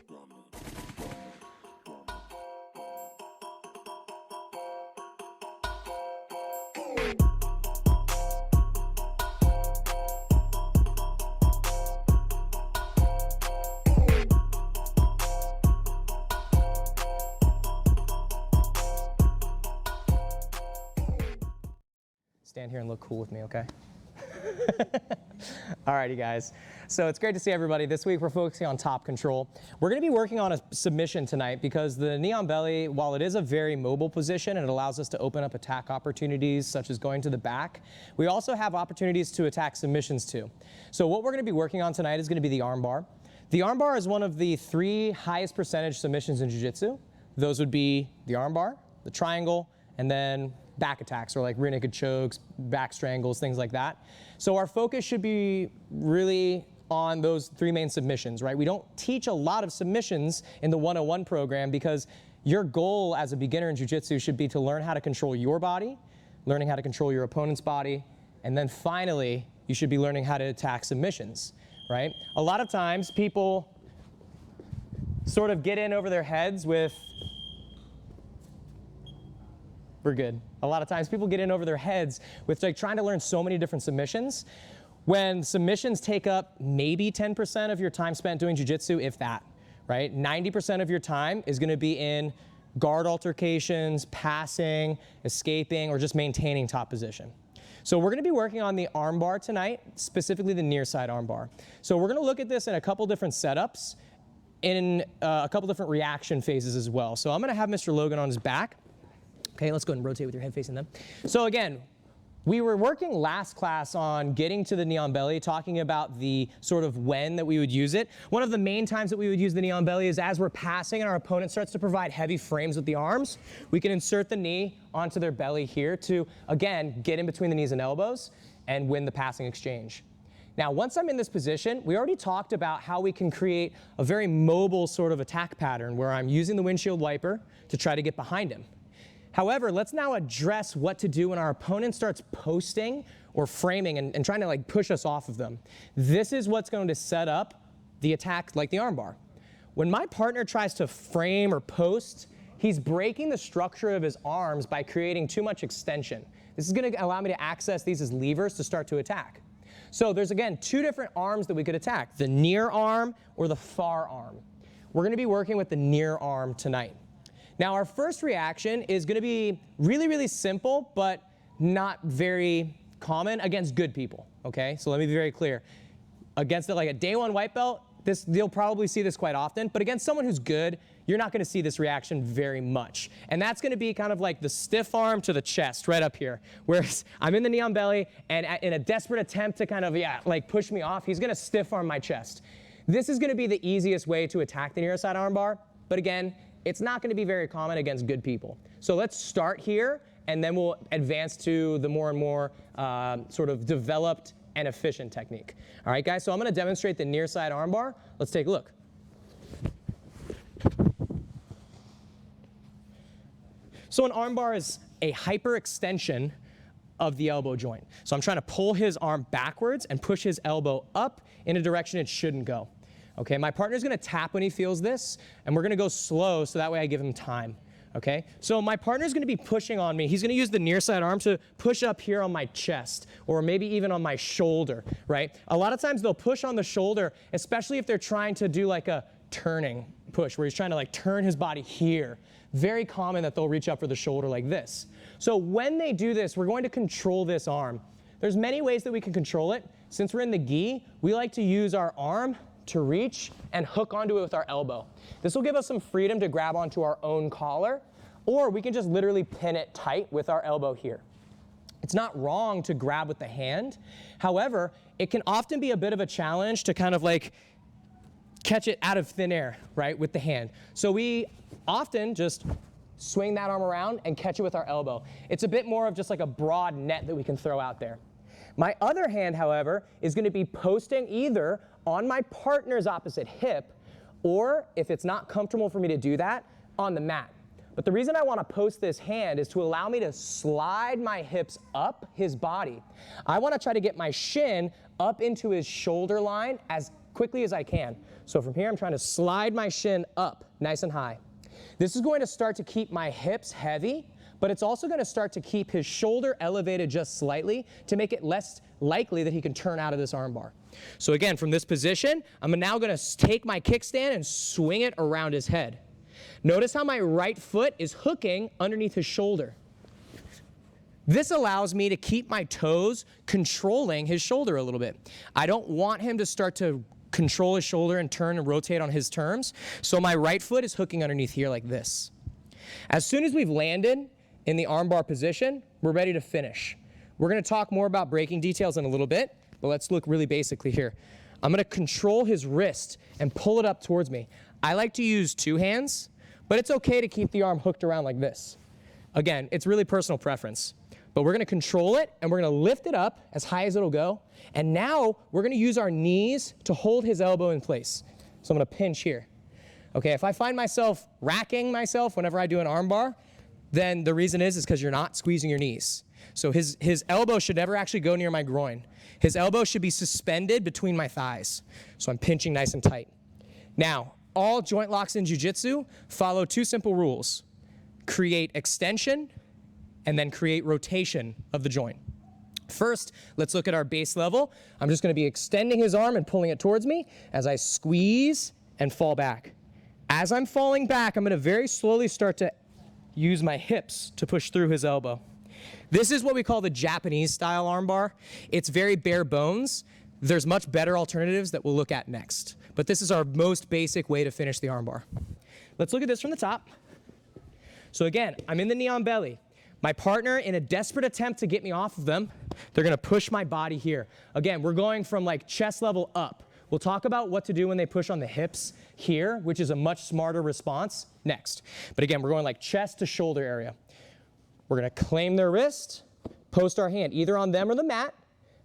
Stand here and look cool with me, okay? All right, you guys. So it's great to see everybody. This week we're focusing on top control. We're going to be working on a submission tonight because the knee on belly, while it is a very mobile position and it allows us to open up attack opportunities such as going to the back, we also have opportunities to attack submissions too. So what we're going to be working on tonight is going to be the armbar. The armbar is one of the 3 highest percentage submissions in jiu-jitsu. Those would be the armbar, the triangle, and then back attacks, or like rear naked chokes, back strangles, things like that. So our focus should be really on those 3 main submissions, right? We don't teach a lot of submissions in the 101 program because your goal as a beginner in jiu-jitsu should be to learn how to control your body, learning how to control your opponent's body, and then finally, you should be learning how to attack submissions, right? A lot of times people sort of get in over their heads with, we're good. A lot of times people get in over their heads with like trying to learn so many different submissions when submissions take up maybe 10% of your time spent doing jiu-jitsu, if that, right? 90% of your time is going to be in guard altercations, passing, escaping, or just maintaining top position. So we're going to be working on the armbar tonight, specifically the near side armbar. So we're going to look at this in a couple different setups, in a couple different reaction phases as well. So I'm going to have Mr. Logan on his back. Okay, let's go ahead and rotate with your head facing them. So again, we were working last class on getting to the knee on belly, talking about the sort of when that we would use it. One of the main times that we would use the knee on belly is as we're passing and our opponent starts to provide heavy frames with the arms. We can insert the knee onto their belly here to, again, get in between the knees and elbows and win the passing exchange. Now, once I'm in this position, we already talked about how we can create a very mobile sort of attack pattern where I'm using the windshield wiper to try to get behind him. However, let's now address what to do when our opponent starts posting or framing and trying to like push us off of them. This is what's going to set up the attack like the armbar. When my partner tries to frame or post, he's breaking the structure of his arms by creating too much extension. This is going to allow me to access these as levers to start to attack. So there's, again, 2 different arms that we could attack, the near arm or the far arm. We're going to be working with the near arm tonight. Now, our first reaction is going to be really, really simple, but not very common against good people, okay? So let me be very clear. Against like a day 1 white belt, you'll probably see this quite often, but against someone who's good, you're not going to see this reaction very much. And that's going to be kind of like the stiff arm to the chest right up here, where I'm in the knee on belly, and in a desperate attempt to kind of, like push me off, he's going to stiff arm my chest. This is going to be the easiest way to attack the near side armbar, but again, it's not going to be very common against good people. So let's start here, and then we'll advance to the more and more sort of developed and efficient technique. All right, guys, so I'm going to demonstrate the near side armbar. Let's take a look. So an armbar is a hyperextension of the elbow joint. So I'm trying to pull his arm backwards and push his elbow up in a direction it shouldn't go. Okay, my partner's going to tap when he feels this, and we're going to go slow so that way I give him time. Okay, so my partner's going to be pushing on me. He's going to use the near side arm to push up here on my chest, or maybe even on my shoulder, right? A lot of times they'll push on the shoulder, especially if they're trying to do like a turning push, where he's trying to like turn his body here. Very common that they'll reach up for the shoulder like this. So when they do this, we're going to control this arm. There's many ways that we can control it. Since we're in the gi, we like to use our arm to reach and hook onto it with our elbow. This will give us some freedom to grab onto our own collar, or we can just literally pin it tight with our elbow here. It's not wrong to grab with the hand. However, it can often be a bit of a challenge to kind of like catch it out of thin air, right, with the hand. So we often just swing that arm around and catch it with our elbow. It's a bit more of just like a broad net that we can throw out there. My other hand, however, is going to be posting either on my partner's opposite hip, or if it's not comfortable for me to do that, on the mat. But the reason I want to post this hand is to allow me to slide my hips up his body. I want to try to get my shin up into his shoulder line as quickly as I can. So from here, I'm trying to slide my shin up nice and high. This is going to start to keep my hips heavy, but it's also going to start to keep his shoulder elevated just slightly to make it less likely that he can turn out of this arm bar. So again, from this position, I'm now going to take my kickstand and swing it around his head. Notice how my right foot is hooking underneath his shoulder. This allows me to keep my toes controlling his shoulder a little bit. I don't want him to start to control his shoulder and turn and rotate on his terms, so my right foot is hooking underneath here like this. As soon as we've landed in the armbar position, we're ready to finish. We're going to talk more about breaking details in a little bit, but let's look really basically here. I'm going to control his wrist and pull it up towards me. I like to use two hands, but it's okay to keep the arm hooked around like this. Again, it's really personal preference. But we're going to control it, and we're going to lift it up as high as it'll go. And now we're going to use our knees to hold his elbow in place. So I'm going to pinch here. Okay, if I find myself racking myself whenever I do an arm bar, then the reason is because you're not squeezing your knees. So his elbow should never actually go near my groin. His elbow should be suspended between my thighs. So I'm pinching nice and tight. Now, all joint locks in jiu-jitsu follow two simple rules. Create extension, and then create rotation of the joint. First, let's look at our base level. I'm just going to be extending his arm and pulling it towards me as I squeeze and fall back. As I'm falling back, I'm going to very slowly start to use my hips to push through his elbow. This is what we call the Japanese style armbar. It's very bare bones. There's much better alternatives that we'll look at next. But this is our most basic way to finish the armbar. Let's look at this from the top. So again, I'm in the knee on belly. My partner, in a desperate attempt to get me off of them, they're going to push my body here. Again, we're going from like chest level up. We'll talk about what to do when they push on the hips here, which is a much smarter response next. But again, we're going like chest to shoulder area. We're going to claim their wrist, post our hand either on them or the mat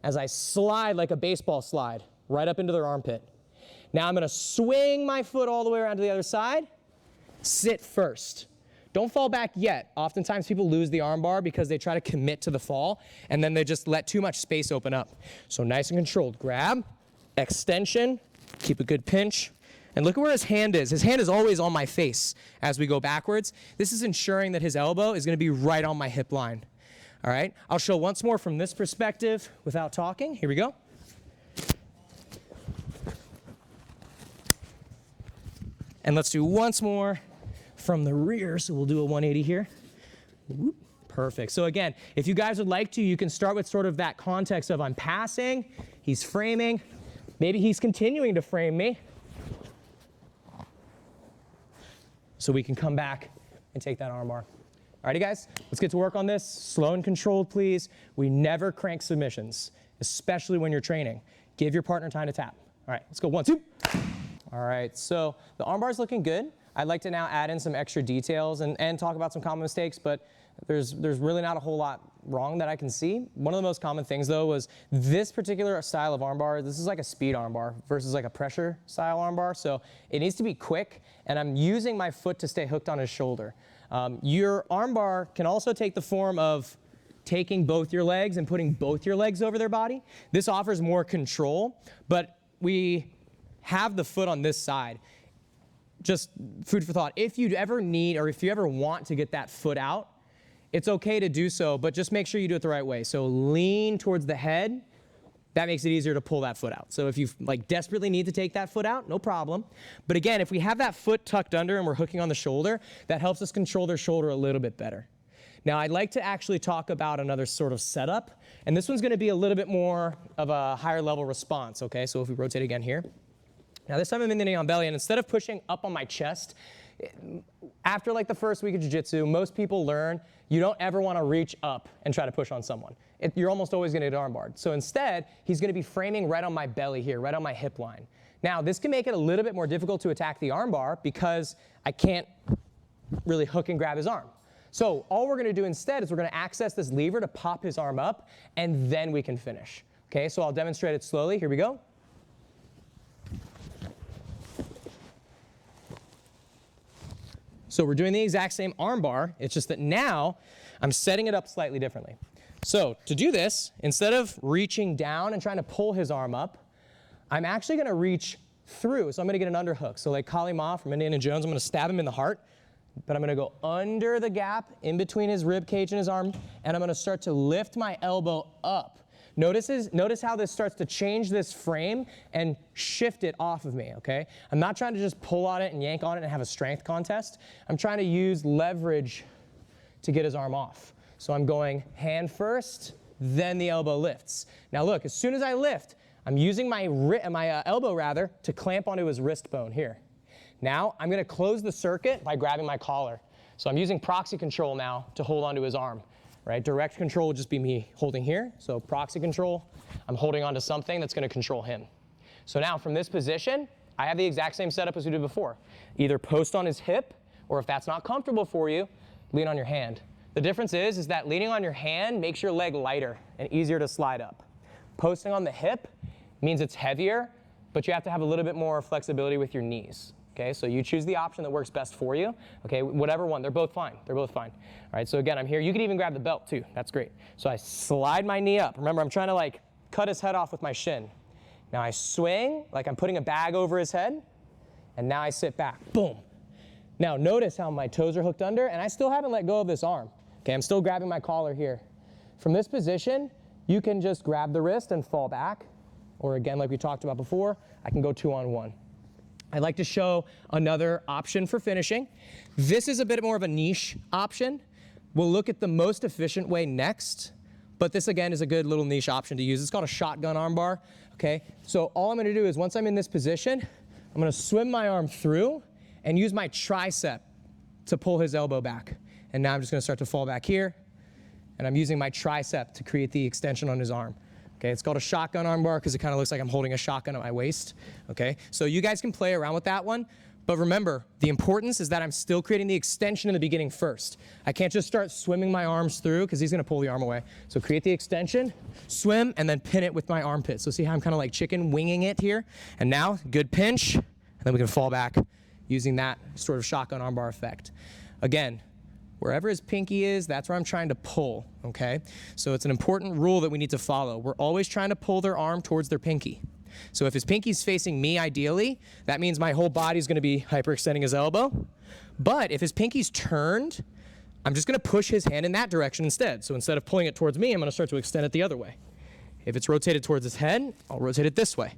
as I slide like a baseball slide right up into their armpit. Now I'm going to swing my foot all the way around to the other side, sit first. Don't fall back yet. Oftentimes people lose the arm bar because they try to commit to the fall and then they just let too much space open up. So nice and controlled. Grab, extension, keep a good pinch, and look at where his hand is. His hand is always on my face as we go backwards. This is ensuring that his elbow is going to be right on my hip line. All right, I'll show once more from this perspective without talking. Here we go. And let's do once more from the rear, so we'll do a 180 here. Whoop. Perfect. So again, if you guys would like to, you can start with sort of that context of I'm passing, he's framing, maybe he's continuing to frame me. So we can come back and take that arm bar. Alrighty guys, let's get to work on this. Slow and controlled, please. We never crank submissions, especially when you're training. Give your partner time to tap. All right, let's go 1, 2. All right, so the arm bar is looking good. I'd like to now add in some extra details and talk about some common mistakes, but there's really not a whole lot wrong that I can see. One of the most common things though was this particular style of armbar. This is like a speed armbar versus like a pressure style armbar. So it needs to be quick and I'm using my foot to stay hooked on his shoulder. Your armbar can also take the form of taking both your legs and putting both your legs over their body. This offers more control, but we have the foot on this side. Just food for thought. If you ever need or if you ever want to get that foot out, it's okay to do so, but just make sure you do it the right way. So lean towards the head. That makes it easier to pull that foot out. So if you like desperately need to take that foot out, no problem. But again, if we have that foot tucked under and we're hooking on the shoulder, that helps us control their shoulder a little bit better. Now I'd like to actually talk about another sort of setup, and this one's gonna be a little bit more of a higher level response, okay? So if we rotate again here. Now this time I'm in the knee on belly, and instead of pushing up on my chest, after like the first week of jiu-jitsu, most people learn you don't ever want to reach up and try to push on someone. You're almost always going to get armbarred. So instead, he's going to be framing right on my belly here, right on my hip line. Now this can make it a little bit more difficult to attack the armbar because I can't really hook and grab his arm. So all we're going to do instead is we're going to access this lever to pop his arm up, and then we can finish. Okay, so I'll demonstrate it slowly. Here we go. So we're doing the exact same arm bar, it's just that now I'm setting it up slightly differently. So to do this, instead of reaching down and trying to pull his arm up, I'm actually going to reach through. So I'm gonna get an underhook. So like Kali Ma from Indiana Jones, I'm gonna stab him in the heart, but I'm gonna go under the gap in between his rib cage and his arm, and I'm gonna start to lift my elbow up. Notice how this starts to change this frame and shift it off of me, okay? I'm not trying to just pull on it and yank on it and have a strength contest. I'm trying to use leverage to get his arm off. So I'm going hand first, then the elbow lifts. Now look, as soon as I lift, I'm using my elbow to clamp onto his wrist bone here. Now I'm gonna close the circuit by grabbing my collar. So I'm using proxy control now to hold onto his arm. Right? Direct control would just be me holding here. So proxy control, I'm holding onto something that's gonna control him. So now from this position, I have the exact same setup as we did before. Either post on his hip, or if that's not comfortable for you, lean on your hand. The difference is that leaning on your hand makes your leg lighter and easier to slide up. Posting on the hip means it's heavier, but you have to have a little bit more flexibility with your knees. Okay, so you choose the option that works best for you. Okay, whatever one, they're both fine. They're both fine. All right, so again, I'm here. You can even grab the belt too. That's great. So I slide my knee up. Remember, I'm trying to like cut his head off with my shin. Now I swing like I'm putting a bag over his head, and now I sit back. Boom. Now notice how my toes are hooked under, and I still haven't let go of this arm. Okay, I'm still grabbing my collar here. From this position, you can just grab the wrist and fall back, or again, like we talked about before, I can go 2-on-1. I'd like to show another option for finishing. This is a bit more of a niche option. We'll look at the most efficient way next, but this again is a good little niche option to use. It's called a shotgun armbar, okay? So all I'm gonna do is once I'm in this position, I'm gonna swim my arm through and use my tricep to pull his elbow back. And now I'm just gonna start to fall back here, and I'm using my tricep to create the extension on his arm. Okay, it's called a shotgun armbar because it kind of looks like I'm holding a shotgun at my waist. Okay, so you guys can play around with that one, but remember, the importance is that I'm still creating the extension in the beginning first. I can't just start swimming my arms through because he's gonna pull the arm away. So create the extension, swim, and then pin it with my armpit. So see how I'm kind of like chicken winging it here? And now, good pinch, and then we can fall back using that sort of shotgun armbar effect. Again, wherever his pinky is, that's where I'm trying to pull, okay? So it's an important rule that we need to follow. We're always trying to pull their arm towards their pinky. So if his pinky's facing me ideally, that means my whole body's gonna be hyperextending his elbow. But if his pinky's turned, I'm just gonna push his hand in that direction instead. So instead of pulling it towards me, I'm gonna start to extend it the other way. If it's rotated towards his head, I'll rotate it this way.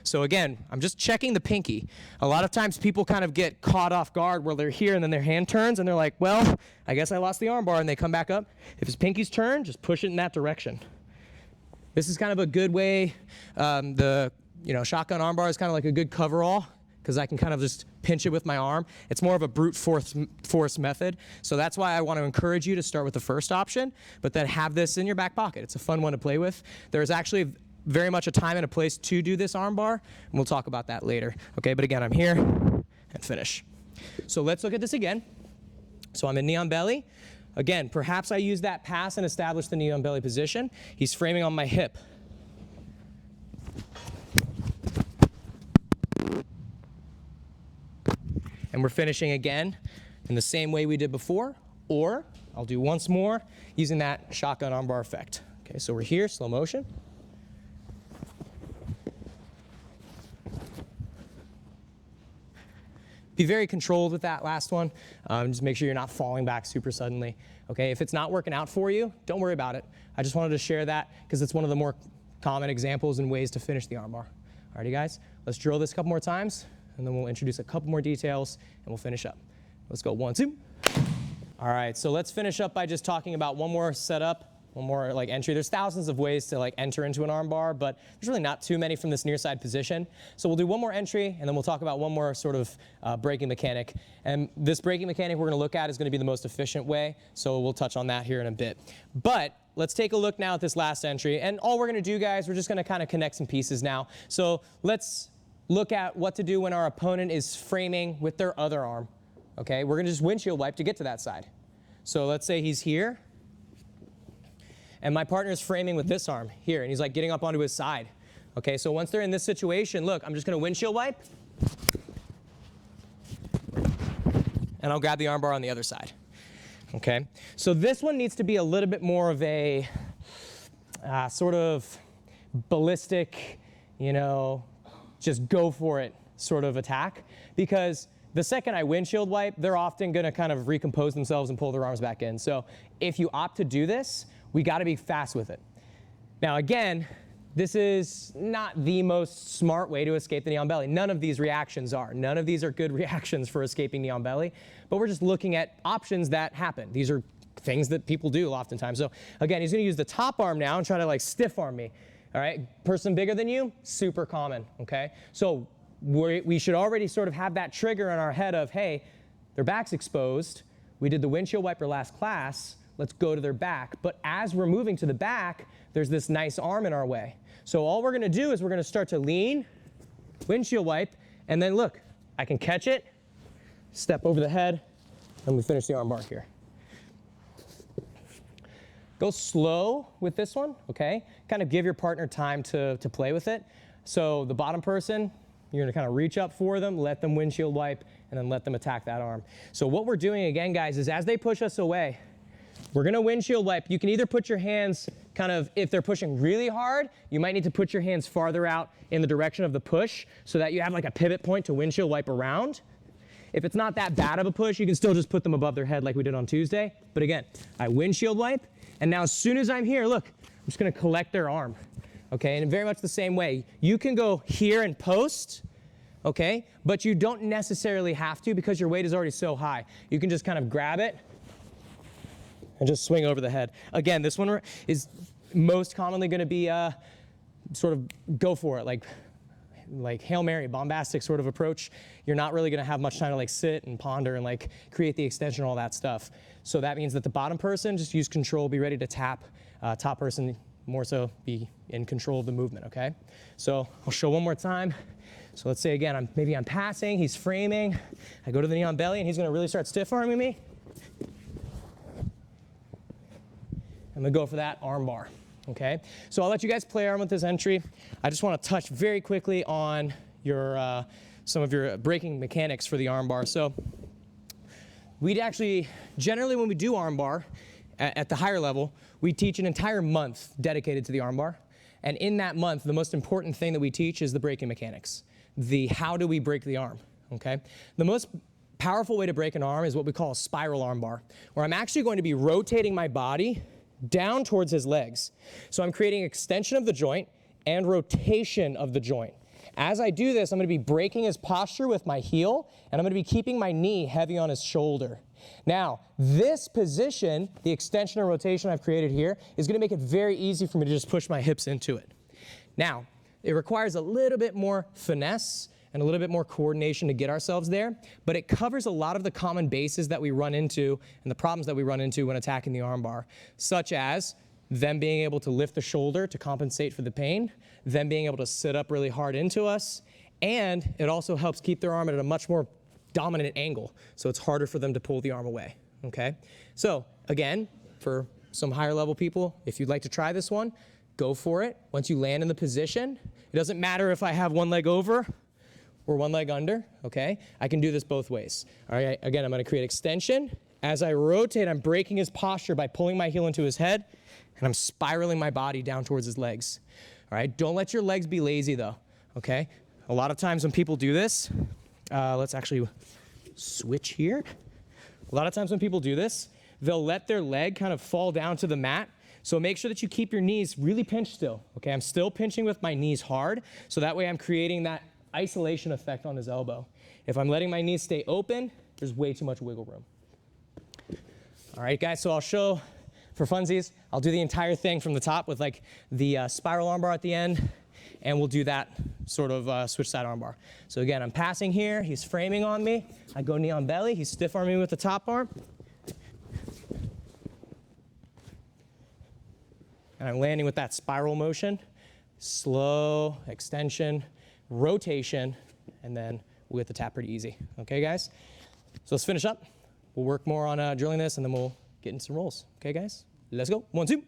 So again, I'm just checking the pinky. A lot of times people kind of get caught off guard where they're here and then their hand turns and they're like, well, I guess I lost the arm bar, and they come back up. If his pinky's turned, just push it in that direction. This is kind of a good way. The shotgun arm bar is kind of like a good coverall because I can kind of just pinch it with my arm. It's more of a brute force method. So that's why I want to encourage you to start with the first option, but then have this in your back pocket. It's a fun one to play with. There's actually very much a time and a place to do this arm bar, and we'll talk about that later. Okay, but again, I'm here and finish. So let's look at this again. So I'm in knee on belly. Again, perhaps I use that pass and establish the knee on belly position. He's framing on my hip. And we're finishing again in the same way we did before, or I'll do once more using that shotgun armbar effect. Okay, so we're here, slow motion. Be very controlled with that last one. Just make sure you're not falling back super suddenly. Okay, if it's not working out for you, don't worry about it. I just wanted to share that because it's one of the more common examples and ways to finish the armbar. Alrighty guys, let's drill this a couple more times, and then we'll introduce a couple more details and we'll finish up. Let's go 1, 2. All right, so let's finish up by just talking about one more setup, one more like entry. There's thousands of ways to like enter into an armbar, but there's really not too many from this near side position. So we'll do one more entry, and then we'll talk about one more sort of braking mechanic. And this braking mechanic we're gonna look at is gonna be the most efficient way, so we'll touch on that here in a bit. But let's take a look now at this last entry, and all we're gonna do, guys, we're just gonna kind of connect some pieces now. So let's look at what to do when our opponent is framing with their other arm. Okay, we're gonna just windshield wipe to get to that side. So let's say he's here, and my partner is framing with this arm here, and he's like getting up onto his side. Okay, so once they're in this situation, look, I'm just gonna windshield wipe, and I'll grab the armbar on the other side. Okay, so this one needs to be a little bit more of a sort of ballistic, just go for it sort of attack, because the second I windshield wipe, they're often going to kind of recompose themselves and pull their arms back in. So if you opt to do this, we got to be fast with it. Now again, this is not the most smart way to escape the knee on belly. None of these reactions are. None of these are good reactions for escaping knee on belly, but we're just looking at options that happen. These are things that people do oftentimes. So again, he's going to use the top arm now and try to like stiff arm me. All right, person bigger than you, super common, okay? So we should already sort of have that trigger in our head of, hey, their back's exposed. We did the windshield wiper last class. Let's go to their back. But as we're moving to the back, there's this nice arm in our way. So all we're going to do is we're going to start to lean, windshield wipe, and then look, I can catch it, step over the head, and we finish the arm bar here. Go slow with this one, okay? Kind of give your partner time to play with it. So the bottom person, you're gonna kind of reach up for them, let them windshield wipe, and then let them attack that arm. So what we're doing again, guys, is as they push us away, we're gonna windshield wipe. You can either put your hands kind of, if they're pushing really hard, you might need to put your hands farther out in the direction of the push so that you have like a pivot point to windshield wipe around. If it's not that bad of a push, you can still just put them above their head like we did on Tuesday. But again, I windshield wipe, and now as soon as I'm here, look, I'm just gonna collect their arm, okay? And in very much the same way, you can go here and post, okay? But you don't necessarily have to because your weight is already so high. You can just kind of grab it and just swing over the head. Again, this one is most commonly gonna be sort of go for it, like Hail Mary, bombastic sort of approach. You're not really gonna have much time to like sit and ponder and like create the extension and all that stuff. So that means that the bottom person, just use control, be ready to tap. Top person, more so be in control of the movement, okay? So I'll show one more time. So let's say again, maybe I'm passing, he's framing. I go to the knee on belly and he's gonna really start stiff arming me. I'm gonna go for that arm bar. Okay, so I'll let you guys play around with this entry. I just want to touch very quickly on your some of your braking mechanics for the arm bar. So we'd actually, generally when we do arm bar at the higher level, we teach an entire month dedicated to the arm bar. And in that month, the most important thing that we teach is the braking mechanics. The how do we break the arm, okay? The most powerful way to break an arm is what we call a spiral arm bar, where I'm actually going to be rotating my body down towards his legs. So I'm creating extension of the joint and rotation of the joint. As I do this, I'm going to be breaking his posture with my heel, and I'm going to be keeping my knee heavy on his shoulder. Now, this position, the extension and rotation I've created here, is going to make it very easy for me to just push my hips into it. Now, it requires a little bit more finesse and a little bit more coordination to get ourselves there, but it covers a lot of the common bases that we run into and the problems that we run into when attacking the arm bar, such as them being able to lift the shoulder to compensate for the pain, them being able to sit up really hard into us, and it also helps keep their arm at a much more dominant angle, so it's harder for them to pull the arm away, okay? So again, for some higher level people, if you'd like to try this one, go for it. Once you land in the position, it doesn't matter if I have one leg over or one leg under, okay? I can do this both ways. All right, again, I'm gonna create extension. As I rotate, I'm breaking his posture by pulling my heel into his head, and I'm spiraling my body down towards his legs. All right, don't let your legs be lazy though, okay? A lot of times when people do this, let's actually switch here. A lot of times when people do this, they'll let their leg kind of fall down to the mat. So make sure that you keep your knees really pinched still, okay? I'm still pinching with my knees hard, so that way I'm creating that isolation effect on his elbow. If I'm letting my knees stay open, there's way too much wiggle room. All right, guys, so I'll show, for funsies, I'll do the entire thing from the top with like the spiral armbar at the end, and we'll do that sort of switch side armbar. So again, I'm passing here, he's framing on me, I go knee on belly, he's stiff arming me with the top arm, and I'm landing with that spiral motion, slow extension, rotation, and then we'll get the tap pretty easy. Okay, guys? So let's finish up. We'll work more on drilling this, and then we'll get in some rolls. Okay, guys? Let's go. 1, 2.